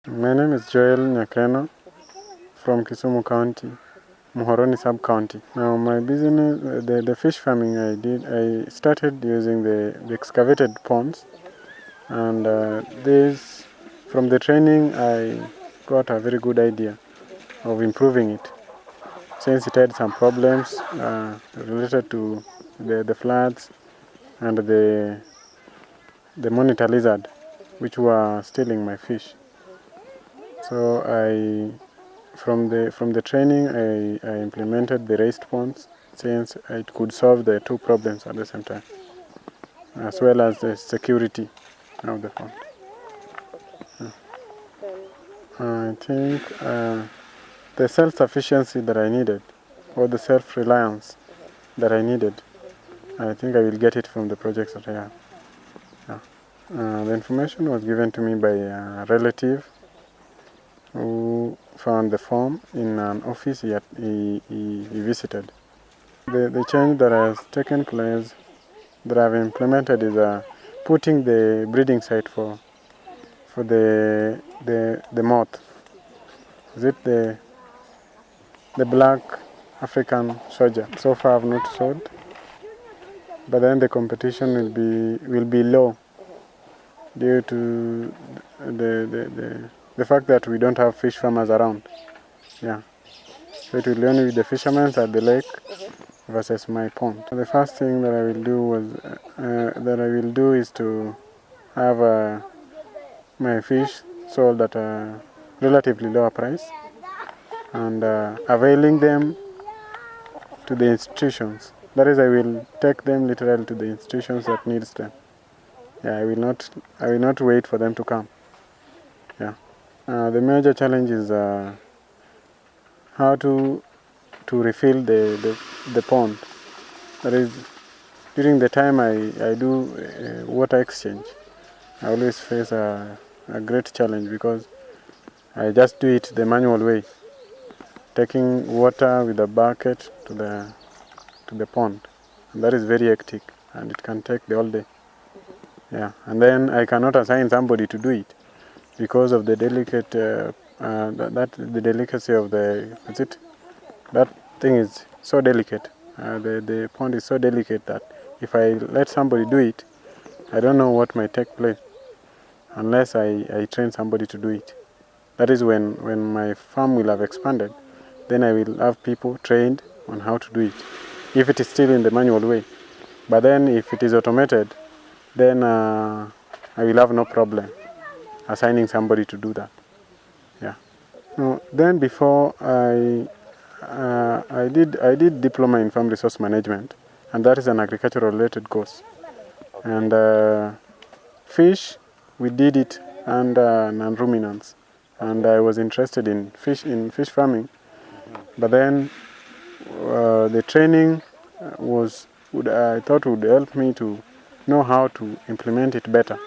My name is Joel Nyakeno from Kisumu County, Muhoroni Sub-County. Now my business, the fish farming I started using the excavated ponds, and from the training I got a very good idea of improving it, since it had some problems related to the floods and the monitor lizard, which were stealing my fish. So from the training, I implemented the raised ponds, since it could solve the two problems at the same time, as well as the security of the pond. I think the self-sufficiency that I needed, or the self-reliance that I needed, I think I will get it from the projects that I have. The information was given to me by a relative who found the form in an office he visited. The change that has taken place, that I've implemented, is putting the breeding site for the moth. Is it the black African soldier? So far I've not sold, but then the competition will be low due to the fact that we don't have fish farmers around. Yeah, so it will only be the fishermen at the lake versus my pond. The first thing that I will do is to have my fish sold at a relatively lower price, and availing them to the institutions. That is, I will take them literally to the institutions that needs them. Yeah, I will not wait for them to come. Yeah. The major challenge is how to refill the pond. That is, during the time I do water exchange, I always face a great challenge, because I just do it the manual way, taking water with a bucket to the pond. And that is very hectic, and it can take the whole day. Yeah, and then I cannot assign somebody to do it because of the delicate the delicacy of that thing is so delicate. The pond is so delicate that if I let somebody do it, I don't know what might take place unless I train somebody to do it. That is when my farm will have expanded, then I will have people trained on how to do it, if it is still in the manual way. But then if it is automated, then I will have no problem assigning somebody to do that. Yeah. No, then before I did diploma in farm resource management, and that is an agricultural related course. And fish, we did it under non-ruminants, and I was interested in fish farming. But then the training I thought would help me to know how to implement it better.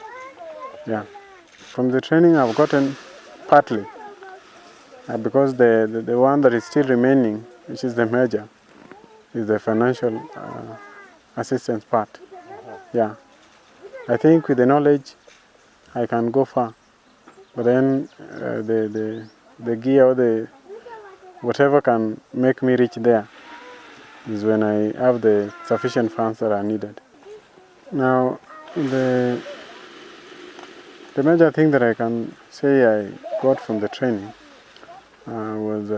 Yeah. From the training I've gotten partly, because the one that is still remaining, which is the major, is the financial assistance part. Yeah. I think with the knowledge I can go far, but then the gear or the whatever can make me reach there is when I have the sufficient funds that are needed. Now, the major thing that I can say I got from the training was,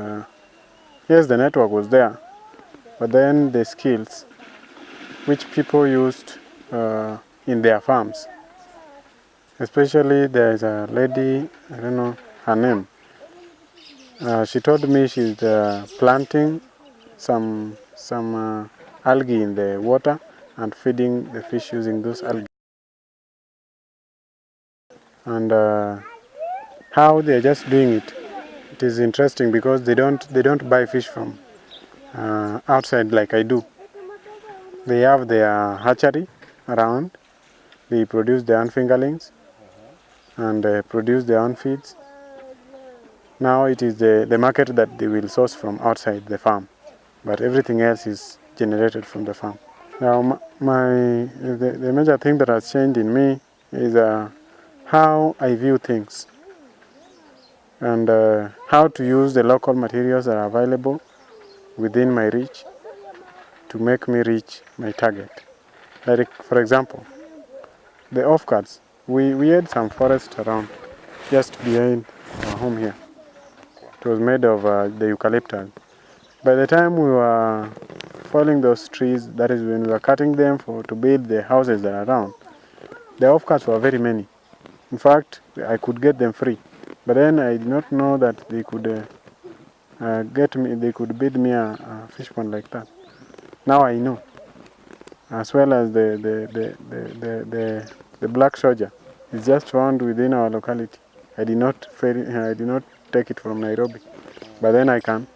yes, the network was there, but then the skills which people used in their farms. Especially there is a lady, I don't know her name. She told me she's planting some algae in the water and feeding the fish using those algae. And how they're just doing it, it is interesting, because they don't buy fish from outside like I do. They have their hatchery around. They produce their own fingerlings and produce their own feeds. Now it is the market that they will source from outside the farm, but everything else is generated from the farm. Now the major thing that has changed in me is how I view things. and how to use the local materials that are available within my reach to make me reach my target. Like, for example, the offcuts. We had some forest around, just behind our home here. It was made of the eucalyptus. By the time we were felling those trees, that is when we were cutting them to build the houses that are around, the offcuts were very many. In fact, I could get them free. But then I did not know that they could they could build me a fish pond like that. Now I know. As well as the black soldier is just found within our locality. I did not take it from Nairobi, but then I can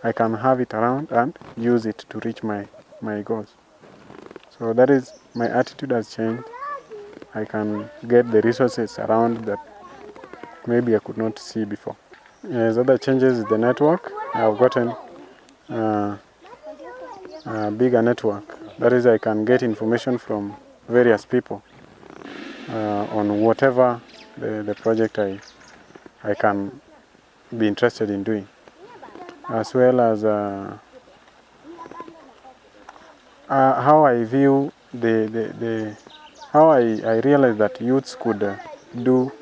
have it around and use it to reach my goals. So that is, my attitude has changed. I can get the resources around that maybe I could not see before. As other changes in the network, I've gotten a bigger network. That is, I can get information from various people on whatever the project I can be interested in doing, as well as how I view how I realize that youths could do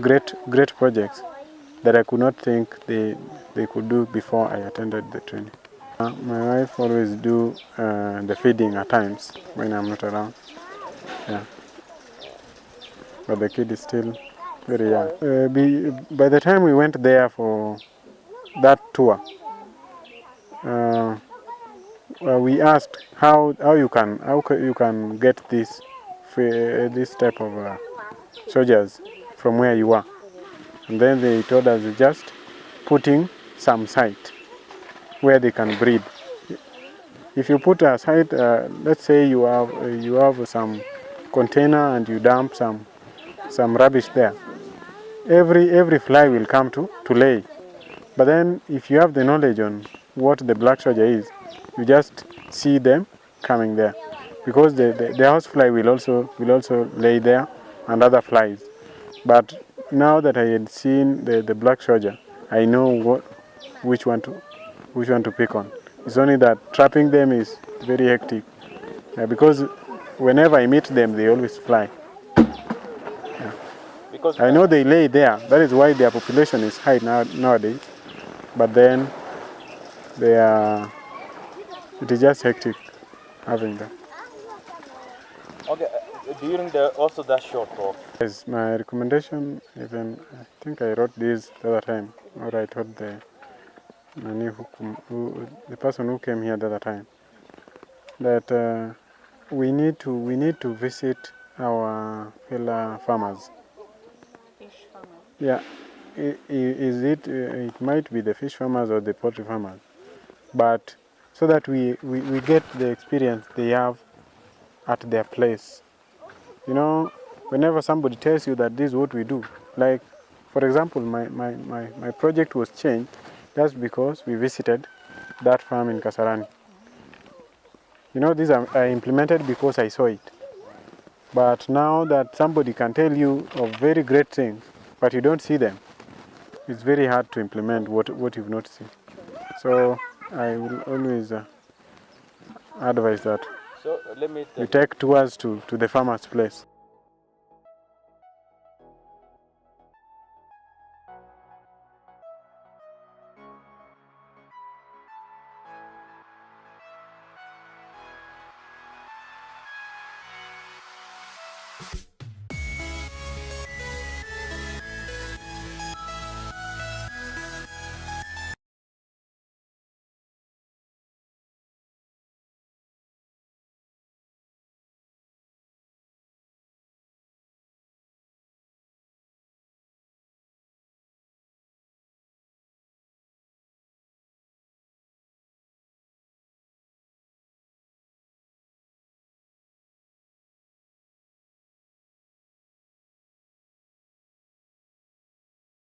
great projects that I could not think they could do before I attended the training. My wife always do the feeding at times when I'm not around. Yeah. But the kid is still very young. By the time we went there for that tour, we asked how you can get this type of soldiers from where you are, and then they told us just putting some site where they can breed. If you put a site, let's say you have some container and you dump some rubbish there, every fly will come to lay. But then if you have the knowledge on what the black soldier is, you just see them coming there, because the housefly will also lay there, and other flies. But now that I had seen the black soldier, I know which one to pick on. It's only that trapping them is very hectic, because whenever I meet them, they always fly. Yeah. Because I know they lay there. That is why their population is high nowadays. But then it is just hectic having them. Okay, during also that short talk. Yes, my recommendation, even I think I wrote this the other time, or I told the person who came here the other time, that we need to visit our fellow farmers. Fish farmers. Yeah, it might be the fish farmers or the poultry farmers, but so that we get the experience they have at their place. You know, whenever somebody tells you that this is what we do, like, for example, my project was changed just because we visited that farm in Kasarani. You know, these are implemented because I saw it. But now that somebody can tell you of very great things, but you don't see them, it's very hard to implement what you've not seen. So I will always advise that So let me you take tours to the farmer's place.